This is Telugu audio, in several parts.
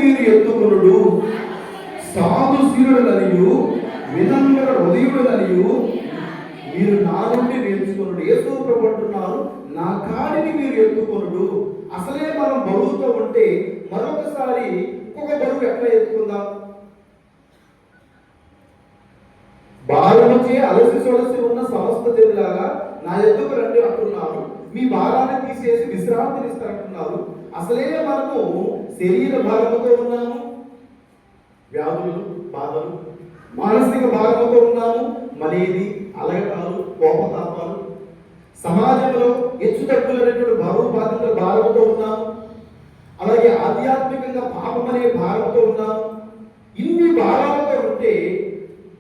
మీరు ఎత్తుకొనుడు, సాధుశీలుడనియు వినమ్ర హృదయుడనియు మీరు నా నుండి నేర్చుకొనుడు. యేసు ప్రభువు అంటున్నారు, నా కాడిని మీరు ఎత్తుకొనుడు. అసలే మనం బరువుతో ఉంటే మరొకసారి ఇంకొక బరువు ఎట్లా ఎత్తుకుందాం? భారముచే అలసి సొలసి ఉన్న సమస్త దేవులాగా నా ఎద్దుకు రండి అంటున్నారు. మీ భారాన్ని తీసేసి విశ్రాంతిని ఇస్తారంటున్నారు. అసలే మనము శరీర భారముతో ఉన్నాము, వ్యాధులు, బాధలు, మానసిక భారముతో ఉన్నాము, మనేది, అలగటాలు, కోపతాపాలు, సమాజంలో హెచ్చుతగ్గులైనటువంటి బరువు బాధ్యతల భారముతో ఉన్నాము. అలాగే ఆధ్యాత్మికంగా పాపం అనే భారంతో ఉన్నాము. ఇన్ని భారాలతో ఉంటే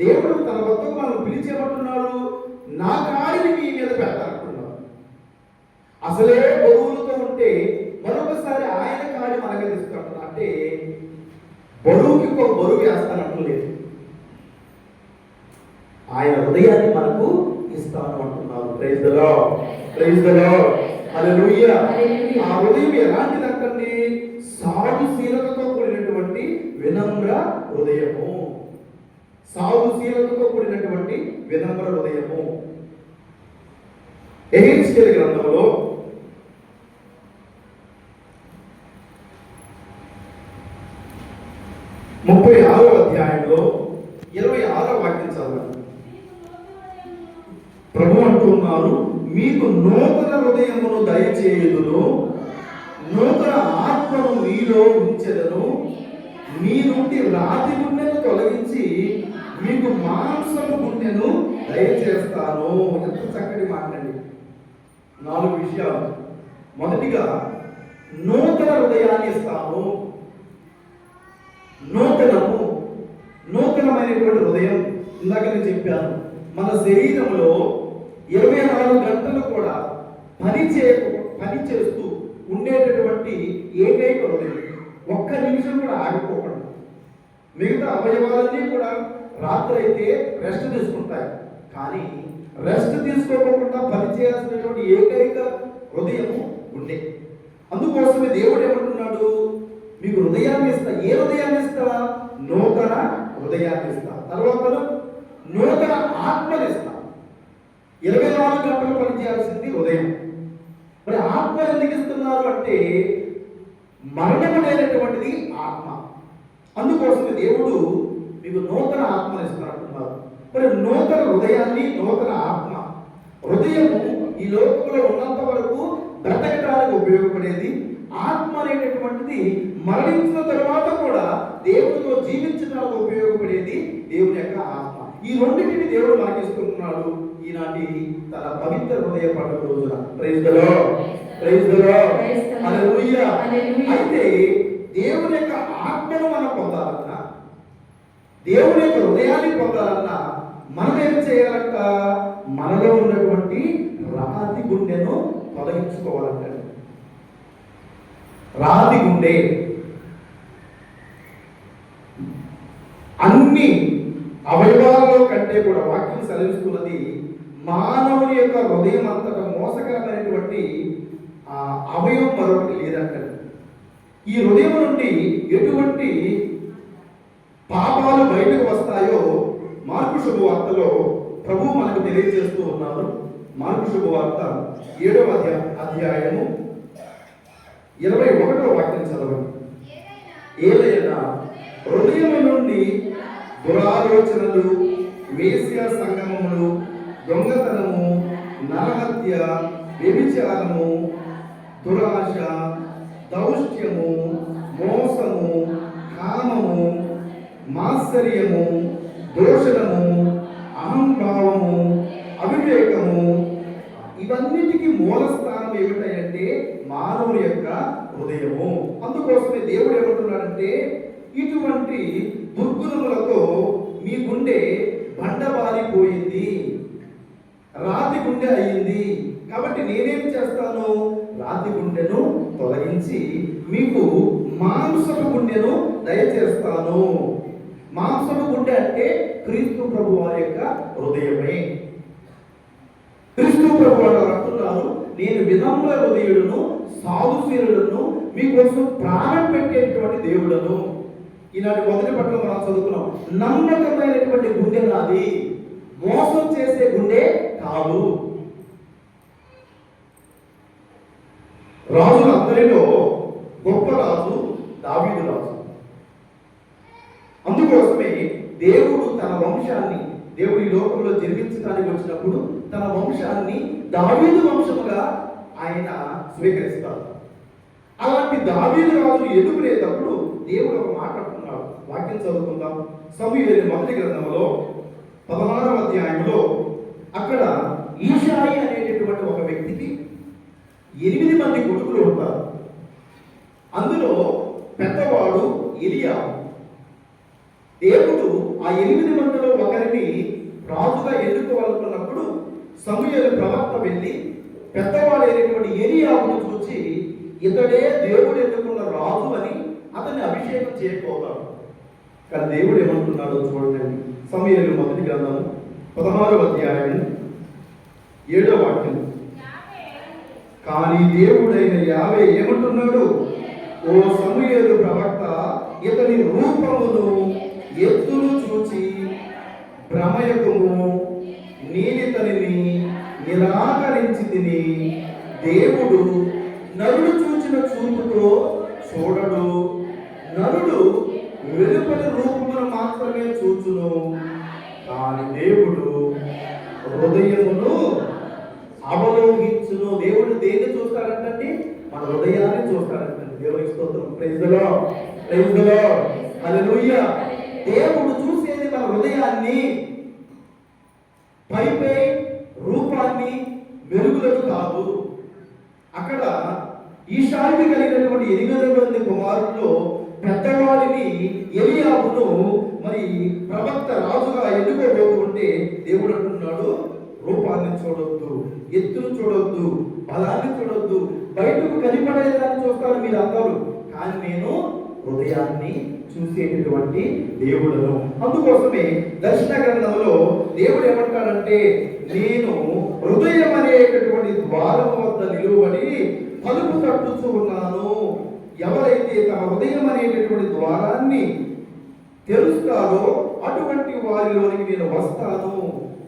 దేవుడు తన వద్దకు మనం పిలిచేమంటున్నాడు, నా కాడిని మీ మీద పెడతానంటున్నాడు. అసలే బరువులతో ఉంటే మరొకసారి ఆయన కాడి మన మీద ఇస్తాడు. అంటే బరువుకి ఒక బరువు వేస్తానంటలేదు, ఆయన హృదయాన్ని మనకు ఇస్తాను అంటున్నారు. Praise the lord, praise the Lord, hallelujah. ఆ హృదయం ఎలాంటిదంటే సాధుశీలతతో కూడినటువంటి వినమ్ర హృదయము, సాధుశీలతతో కూడినటువంటి వినమ్ర హృదయము. ఎహెజ్కేలు గ్రంథంలో 36వ అధ్యాయంలో 26వ వాక్యం చదవండి. ప్రభు అంటున్నారు, మీకు నూతన హృదయమును దయచేయుదును, నూతన ఆత్మను మీలో ఉంచెదను, మీ నుండి రాతి గుండెను తొలగించి మీకు మాంసము గుండెను దయచేస్తాను. ఎంత చక్కటి మాట్లాడి 4 విషయాలు. మొదటిగా నూతన హృదయాన్ని ఇస్తాను. నూతనమైనటువంటి హృదయం. ఇందాక నేను చెప్పాను, మన శరీరంలో 24 గంటలు కూడా పని చేస్తూ ఉండేటటువంటి ఏకైక హృదయం. ఒక్క నిమిషం కూడా ఆగిపోకుండా. మిగతా అవయవాలన్నీ కూడా రాత్రి అయితే రెస్ట్ తీసుకుంటాయి, కానీ రెస్ట్ తీసుకోకుండా పనిచేయాల్సినటువంటి ఏకైక హృదయము గుండె. అందుకోసమే దేవుడు ఏమంటున్నాడు, మీకు హృదయాన్ని ఇస్తా. ఏ హృదయాన్ని ఇస్తా? నూతన హృదయాన్ని ఇస్తా. తర్వాత నూతన ఆత్మని ఇస్తా. 24 గంటలు పనిచేయాల్సింది హృదయం. మరి ఆత్మ ఎందుకు ఇస్తున్నారు అంటే మరణము లేనటువంటిది ఆత్మ. అందుకోసమే దేవుడు మీకు నూతన ఆత్మని ఇస్తున్నారు. మరి నూతన హృదయాన్ని, నూతన ఆత్మ. హృదయము ఈ లోకంలో ఉన్నంత వరకు బ్రతకడానికి ఉపయోగపడేది. ఆత్మ అనేటటువంటిది మరణించిన తర్వాత కూడా దేవుడితో జీవించడానికి ఉపయోగపడేది దేవుని యొక్క ఆత్మ. ఈ రెండింటిని దేవుడు మనకి ఇస్తున్నాడు ఈనాటి తన పవిత్ర హృదయ పండుగ రోజున. Praise the lord, praise the Lord, hallelujah. అయితే దేవుని యొక్క ఆత్మను మనం పొందాలన్నా, దేవుని యొక్క హృదయాన్ని పొందాలన్నా మనం ఏం చేయాలంట? మనలో ఉన్నటువంటి రాతి గుండెను తొలగించుకోవాలంట. రాతి గుండె అన్ని అవయవాలలో కంటే కూడా వాక్యం సెలవిస్తున్నది, మానవుని యొక్క హృదయం అంతటా మోసకరమైనటువంటి అవయవం మరొకటి లేదంటారు. ఈ హృదయం నుండి ఎటువంటి పాపాలు బయటకు వస్తాయో మార్కు శుభవార్తలో ప్రభు మనకు తెలియజేస్తూ ఉన్నారు. మార్కు శుభవార్త 7వ అధ్యాయము 21వ వాక్యం చదవండి. ఏదైనా హృదయం నుండి దురాలోచనలు, వేశ్య సంగమములు, దొంగతనము, నరహత్య, వ్యభిచారము, దురాశ, దౌష్ట్యము, మోసము, కామము, మాత్సర్యము, దోషణము, అహంభావము, అవివేకము, ఇవన్నిటికీ మూల స్థానం ఏమిటంటే మానవుని యొక్క హృదయము. అందుకోసమే దేవుడు ఏమంటున్నాడంటే, ఇటువంటి దుర్గుణములతో మీ గుండె బండబారిపోయింది, రాతి గుండె అయ్యింది. కాబట్టి నేనేం చేస్తాను? రాతి గుండెను తొలగించి మీకు మాంసపు గుండెను దయచేస్తాను. మాంసపు గుండె అంటే క్రీస్తు ప్రభు వారి యొక్క హృదయమే. క్రీస్తు ప్రభు వారు అంటున్నారు, నేను వినమ్ర హృదయుడును, సాధుశీలుడును, మీకోసం ప్రాణం పెట్టేటువంటి దేవుడు. దేవుడను. ఈనాటి మొదటి పట్ల మనం చదువుకున్నాం. నమ్మకమైనటువంటి గుండె నాది, మోసం చేసే గుండె కాదు. రాజులందరిలో గొప్ప రాజు దావీదు రాజు. అందుకోసమే దేవుడు తన వంశాన్ని, దేవుడు ఈ లోకంలో జన్మించడానికి వచ్చినప్పుడు తన వంశాన్ని దావీదు వంశముగా ఆయన స్వీకరిస్తారు. అలాంటి దావీదు రాజును ఎదుగునేటప్పుడు దేవుడు ఒక మాట అంటున్నాడు. వాక్యం చదువుకుందాం. సమూయేలు మొదటి గ్రంథంలో 16వ అధ్యాయంలో అక్కడ ఈషాయి అనేటటువంటి ఒక వ్యక్తికి 8 మంది కొడుకులు ఉంటారు. అందులో పెద్దవాడు ఎలియాబు. దేవుడు ఆ 8 మందిలో ఒకరిని రాజుగా ఎన్నుకోవాలనుకున్నప్పుడు సమూయేలు ప్రవక్త వెళ్ళి పెద్దవాడైనటువంటి ఎలియాబును చూచి ఇతడే దేవుడు ఎన్నుకున్న రాజు అని అతన్ని అభిషేకం చేయకపోతాడు. కానీ దేవుడు ఏమంటున్నాడో చూడండి. సమూయేలు మొదటి గ్రంథం 16వ అధ్యాయం 7వ వాక్యం. కానీ దేవుడైన యావే ఏమంటున్నాడు? ఓ సమూయేలు ప్రవక్త, ఇతని రూపమును ఎత్తును చూచి భ్రమయకము, నేనితనిని నిరాకరించి తిని, దేవుడు నరుడు చూచిన చూపుతో చూడడు, నరుడు వెలుపలి రూపమును మాత్రమే చూచును, కానీ దేవుడు హృదయమును అవలోకించును. దేవుడు దేన్ని చూస్తాడంటే మన హృదయాన్ని చూస్తాడంటే. దేవునికి స్తోత్రం. Praise the lord, praise the Lord, hallelujah. దేవుడు చూసేది మన హృదయాన్ని, పైపై రూపాన్ని, వెలుగులను కాదు. అక్కడ ఈషాయికి కలిగినటువంటి 8 మంది కుమారుల్లో పెద్దవాడిని ఎలియాబును మరి ప్రవక్త రాజుగా ఎన్నుకోబోతూ ఉంటే దేవుడు అంటున్నాడు, రూపాన్ని చూడొద్దు, ఎత్తును చూడొద్దు, బలాన్ని చూడొద్దు, బయటకు కనిపడేదాన్ని చూస్తారు మీరు అందరూ, కానీ నేను హృదయాన్ని చూసేటటువంటి దేవుడను. అందుకోసమే దర్శన గ్రంథంలో దేవుడు ఏమంటాడంటే, నేను హృదయం అనేటటువంటి ద్వారం వద్ద నిలువబడి తలుపు తట్టుచూ ఉన్నాను. ఎవరైతే తమ హృదయం అనేటటువంటి ద్వారాన్ని తెరుస్తారో అటువంటి వారిలోనికి నేను వస్తాను,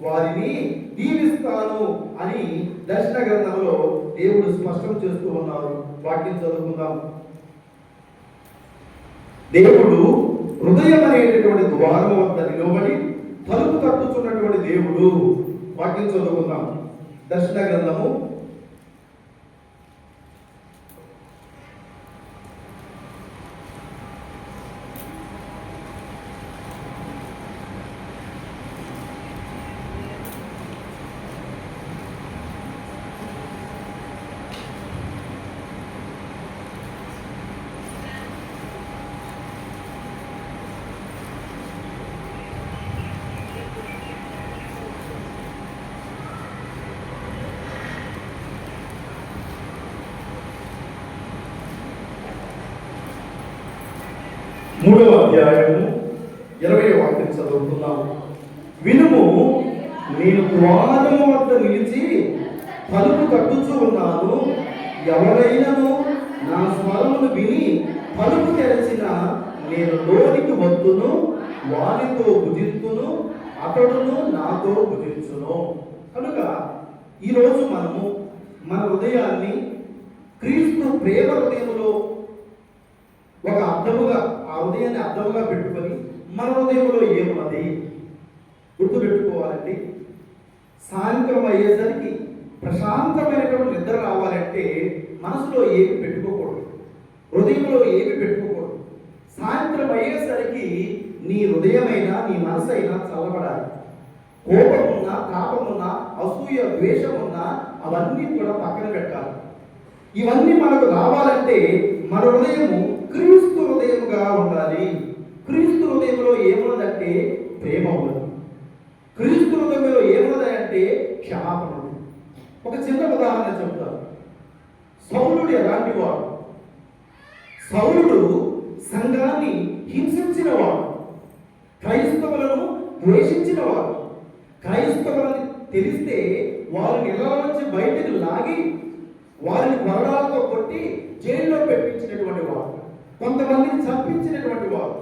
వారిని దీవిస్తాను అని దర్శన గ్రంథంలో దేవుడు స్పష్టం చేస్తూ ఉన్నారు. వాక్యం చదువుకుందాం. దేవుడు హృదయం అనేటటువంటి ద్వారం వద్ద నిలబడి తలుపు తట్టుచున్నటువంటి దేవుడు. వాక్యం చదువుకుందాం. దర్శన గ్రంథము 3వ అధ్యాయము 20వ వాక్యం చదువుతున్నాము. వినుము, నేను ద్వారము వద్ద నిలిచి తలుపు తట్టుచూ ఉన్నాను. ఎవరైనాను నా స్వరమును విని తలుపు తెరచిన నేను లోనికి వద్దును, వానితో భుజింతును, అతడును నాతో భుజించును. కనుక ఈరోజు మనము మన హృదయాన్ని క్రీస్తు ప్రేమ హృదయంలో ఒక అర్థముగా, ఆ హృదయాన్ని అర్థముగా పెట్టుకొని మన హృదయంలో ఏమున్నది గుర్తుపెట్టుకోవాలండి. సాయంత్రం అయ్యేసరికి ప్రశాంతమైనటువంటి నిద్ర రావాలంటే మనసులో ఏమి పెట్టుకోకూడదు, హృదయంలో ఏమి పెట్టుకోకూడదు. సాయంత్రం అయ్యేసరికి నీ హృదయమైనా నీ మనసు అయినా చల్లబడాలి. కోపమున్నా, తాపమున్నా, అసూయ, ద్వేషమున్నా అవన్నీ కూడా పక్కన పెట్టాలి. ఇవన్నీ మనకు రావాలంటే మన హృదయము క్రీస్తు హృదయముగా ఉండాలి. క్రీస్తు హృదయంలో ఏమున్నదంటే ప్రేమ ఉన్నది. క్రీస్తు హృదయంలో ఏమున్నదంటే క్షమాపణ ఉంది. ఒక చిన్న ఉదాహరణ చెప్తాను. సౌలుడు ఎలాంటి వాడు? సౌలుడు సంఘాన్ని హింసించిన వాడు, క్రైస్తవులను ద్వేషించిన వాడు. క్రైస్తవులని తెలిస్తే వారిని ఇళ్ల నుంచి బయటకు లాగి వారిని కొరడాలతో కొట్టి జైల్లో పెట్టించినటువంటి వాడు. కొంతమందిని చంపించినటువంటి వారు.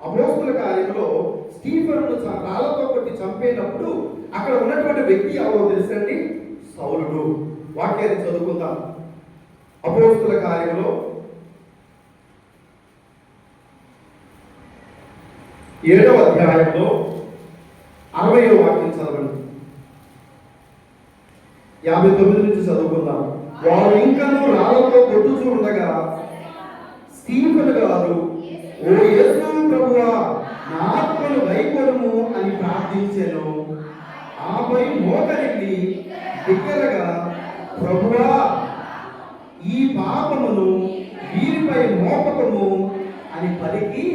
అపోస్తుల కార్యంలో స్టీఫెనును రాళ్లతో కొట్టి చంపేటప్పుడు అక్కడ ఉన్నటువంటి వ్యక్తి ఎవరో తెలుసండి? సౌలుడు. వాక్యాన్ని చదువుకుందాం. అపోస్తుల కార్యంలో 7వ అధ్యాయంలో 60వ వాక్యం చదవండి. 59 నుంచి చదువుకుందాం. వారు ఇంకనూ రాళ్లతో కొట్టుచూ ఉండగా స్టీఫెను గారు, ఓ యేసు ప్రభువా, నా ఆత్మను వైకొనుము అని ప్రార్థించెను. ఆపై మోకరిల్లి బిగ్గరగా, ప్రభువా, ఈ పాపమును వీరిపై మోపకము అని పలికి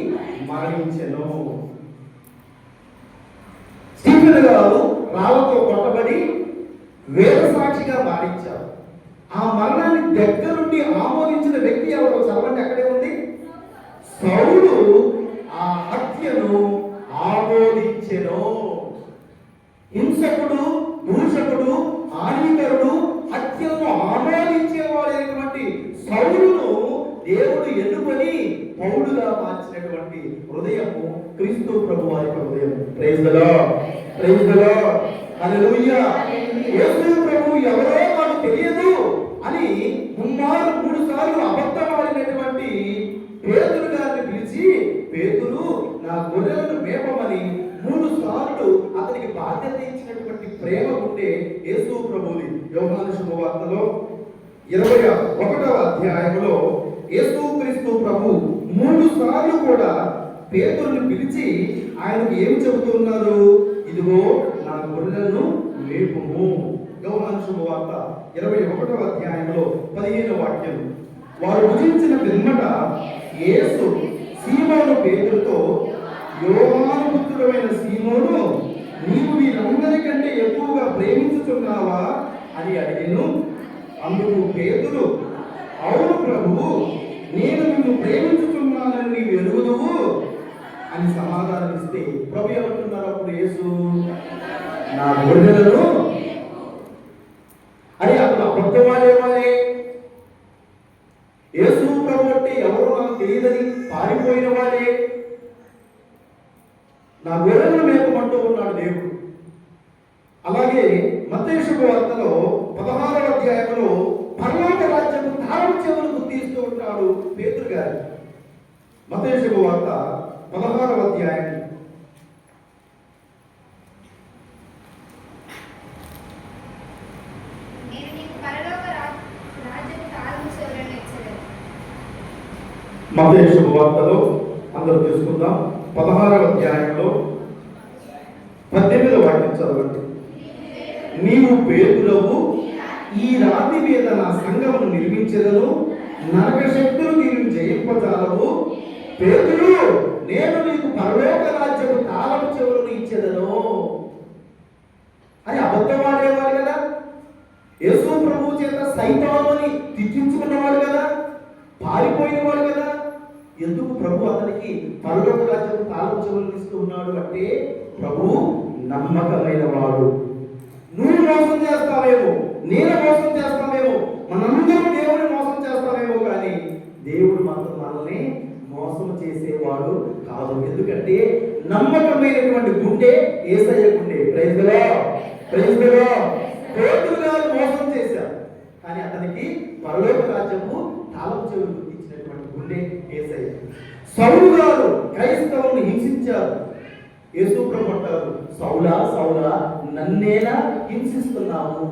మరణించెను. స్టీఫెను గారు రాళ్లతో కొట్టబడి వేద సాక్షిగా మారించారు. ఆ మరణాన్ని దగ్గరుండి ఆమోదించిన వ్యక్తి ఎవరో చదవండి. అక్కడే ఉంది. సౌలు ఆ హత్యను ఆమోదించెను. హింసకుడు, దూషకుడు, హానికరుడు, హత్యను ఆమోదించేవాడైనటువంటి సౌలును దేవుడు ఎన్నుకొని పౌలుగా మార్చినటువంటి హృదయము క్రీస్తు ప్రభు వారి హృదయం. Praise the lord, praise the Lord, hallelujah. యేసు ప్రభు ఎవరో మనకు తెలియదు అని 3 సార్లు అబద్ధమాడినటువంటి పేతురు గారిని పిలిచి, పేతురు, నా గొర్రెలను మేపమని 3 సార్లు అతనికి బాధ్యత ఇచ్చినటువంటి ప్రేమ ఉంటే యేసు ప్రభువుని. యోహాను శుభవార్తలో 21వ అధ్యాయంలో యేసుక్రీస్తు ప్రభు 3 సార్లు కూడా పేతురుని పిలిచి ఆయనకు ఏం చెబుతున్నారు? ఇదిగో నా గొర్రెలను మేపుము. యోహాను శుభవార్త 21వ అధ్యాయంలో 15వ వాక్యం. వారు భుజించిన పిమ్మట యేసు సీమోను పేతురుతో, యోహాను పుత్రుడైన సీమోను, నీవు వీరందరికంటే ఎక్కువగా ప్రేమించుచున్నావా అని అడిగెను. అందుకు పేతురు, అవును ప్రభువు, నేను నిన్ను ప్రేమించుచున్నానని నీవు ఎరుగుదువు అని సమాధానం ఇస్తే, ప్రభు ఏమంటున్నారు అప్పుడు? యేసు, నా గొర్రెలను. అని అప్పుడు అబద్ధమాడేవాడే. యేసు ప్రభు అంటే ఎవరో నాకు తెలియదని పారిపోయిన వాడే. నా గొర్రెలను మేపమంటూ ఉన్నాడు దేవుడు. అలాగే మత్తయి శుభవార్తలో 16వ అధ్యాయంలో పరలోక రాజ్యము తాళం చెవులు గుర్తిస్తూ ఉంటాడు పేతురు గారు. మత్తయి శుభవార్త 16వ అధ్యాయం మత్తయి శుభవార్తలో అందరూ తీసుకుందాం. 16వ అధ్యాయంలో 18వ వాక్యం చదవండి. నీవు పేతురవు, ఈ రాతి మీద నా సంఘమును నిర్మించెదను, నరక శక్తులు దీనిని జయింపజాలవు. పేతురు, నేను నీకు పరలోక రాజ్యము తాళపు చెవులను ఇచ్చెదను అని అబద్ధమాడేవాడు కదా. యేసు ప్రభువు చేత సైతానుని తిట్టించుకున్నవాడు కదా, పారిపోయినవాడు కదా. ఎందుకు ప్రభు అతనికి పరలోక రాజ్యము తాళపు చెవులను ఇస్తూ ఉన్నాడు అంటే, ప్రభు నమ్మకమైన వాడు. నువ్వు మోసం చేస్తావేమో, నేను మోసం చేస్తామేమో, మనందరం దేవుని మోసం చేస్తామేమో, కానీ దేవుడు మాత్రం మనల్ని మోసం చేసేవాడు కాదు. ఎందుకంటే నమ్మకమైనటువంటి గుండె యేసయ్య గుండె. Praise the lord, praise the lord. Pethuru గారు మోసం చేశారు, కానీ అతనికి పరలోక రాజ్యము తాళపు చెవులు గుర్తించినటువంటి గుండె యేసయ్య. సౌలు గారు క్రైస్తవులను హింసించారు. యేసు ప్రభు అంటారు, సౌలా సౌలా, నన్నేలా హింసిస్తున్నావు?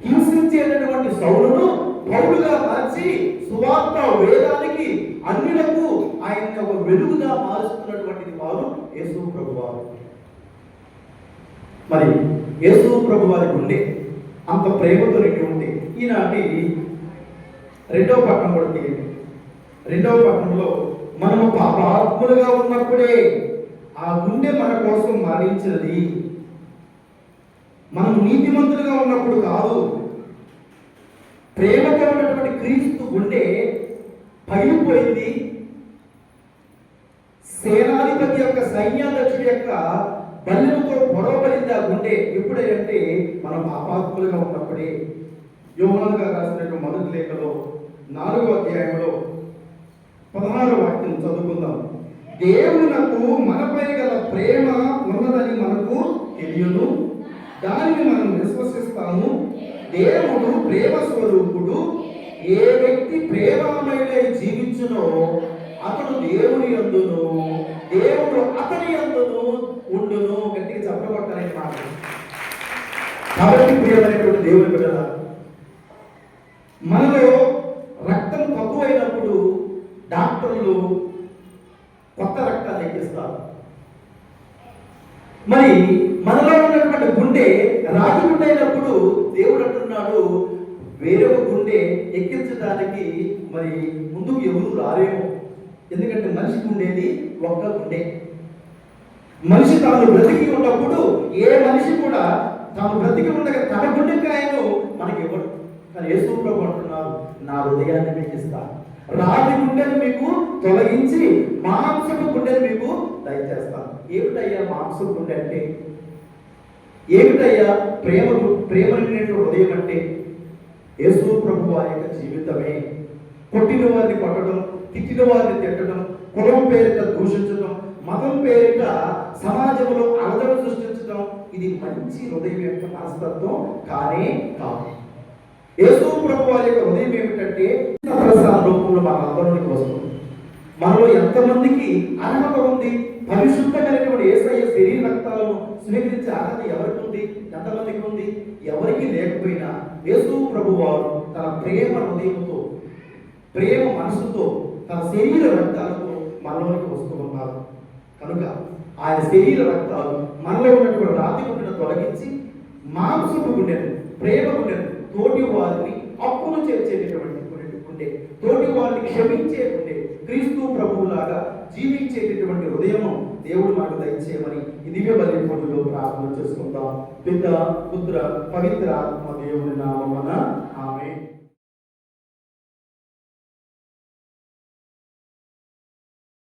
హింసించేటటువంటి సౌలును పౌలుగా మార్చి సువార్త వేదానికి అన్యులకు ఆయన ఒక వెలుగుగా మారుస్తున్నటువంటి వారు యేసు ప్రభు వారు. మరి యేసు ప్రభు వారి గుండె అంత ప్రేమతో నిండి ఉంటే, ఈనాటి 2వ పట్టణం కూడా తీయండి. 2వ పట్టణంలో మనము పాపాత్ములుగా ఉన్నప్పుడే ఆ గుండె మన కోసం మరణించినది. మనం నీతిమంతులుగా ఉన్నప్పుడు కాదు. ప్రేమతో ఉన్నటువంటి క్రీస్తు గుండె పగిలిపోయింది. సేనాధిపతి యొక్క సైన్యాధ్యక్షుడి యొక్క బల్లెలతో పొడవబడింది ఆ గుండె. ఎప్పుడంటే మనం పాపాత్ములుగా ఉన్నప్పుడే. యోహాను గారు రాసినటువంటి మొదటి లేఖలో 4వ అధ్యాయంలో 16వ వాక్యం చదువుకుందాం. దేవునకు మనపై గల ప్రేమ ఉన్నదని మనకు తెలియను, దానిని మనం విశ్వసిస్తాము. దేవుడు ప్రేమ స్వరూపుడు. ఏ వ్యక్తి ప్రేమమయుడై జీవించునో అతడు దేవుని యందును, దేవుడు అతని యందును ఉండును. గట్టిగా చెప్పబట్టాలని మాట. కాబట్టి ప్రియమైనటువంటి దేవుని బిడ్డలారా, మనలో రక్తం తక్కువైనప్పుడు డాక్టర్లు కొత్త రక్తాన్ని ఎక్కిస్తారు. మరి మనలో ఉన్నటువంటి గుండె రాగి గుండె అయినప్పుడు దేవుడు అంటున్నాడు, వేరొక గుండె ఎక్కించడానికి మరి ముందుకు ఎవరు రారేమో. ఎందుకంటే మనిషికి ఉండేది ఒక్క గుండె. మనిషి తాను బ్రతికి ఉన్నప్పుడు ఏ మనిషి కూడా తాను బ్రతికి ఉండగా తన గుండెకాయను మనకి ఇవ్వడు. కానీ యేసు ప్రభు అంటున్నారు, నా హృదయాన్ని మీకు ఇస్తాను, రాతి గుండెను మీకు తొలగించి మాంసపు గుండెను మీకు దయచేస్తాను. ఏమిటయ్యా మాంసపు గుండె అంటే? ఏమిటయ్యా ప్రేమ నిండినటువంటి హృదయం అంటే? యేసు ప్రభు వారి యొక్క జీవితమే. కొట్టిన వారిని కొట్టడం, తిట్టిన వారిని తిట్టడం, కులం పేరిట దూషించడం, మతం పేరిట సమాజంలో అలజడ సృష్టించడం, ఇది మంచి హృదయం యొక్క మనస్తత్వం కానే కాదు. యేసు ప్రభు వారి యొక్క హృదయం ఏమిటంటే ప్రసాద రూపంలో మన అందరికి వస్తుంది. మనలో ఎంతమందికి అర్హత ఉంది? పరిశుద్ధమైనటువంటి యేసయ్య శరీర రక్తాలను స్వీకరించే అర్హత ఎవరికి ఉంది? ఎంతమందికి ఉంది? ఎవరికి లేకపోయినా యేసు ప్రభు వారు తన ప్రేమ హృదయంతో, ప్రేమ మనసుతో, తన శరీర రక్తాలతో మనలోనికి వస్తూ ఉన్నారు. కనుక ఆయన శరీర రక్తాలు మనలో ఉన్నటువంటి రాతి గుండెను తొలగించి మాంసపు గుండెను, ప్రేమ గుండెను, తోటి వారిని అప్పులు చేర్చేటటువంటి గుండె, తోటి వారిని క్షమించే గుండె, క్రీస్తు ప్రభువులాగా జీవించేటటువంటి హృదయము దేవుడు మనకు దయచేయమని ఈ దివ్య బలి పూజలో ప్రార్థన చేసుకుందాం. పిత, పుత్ర, పవిత్ర ఆత్మ దేవుని నామమున ఆమేన్.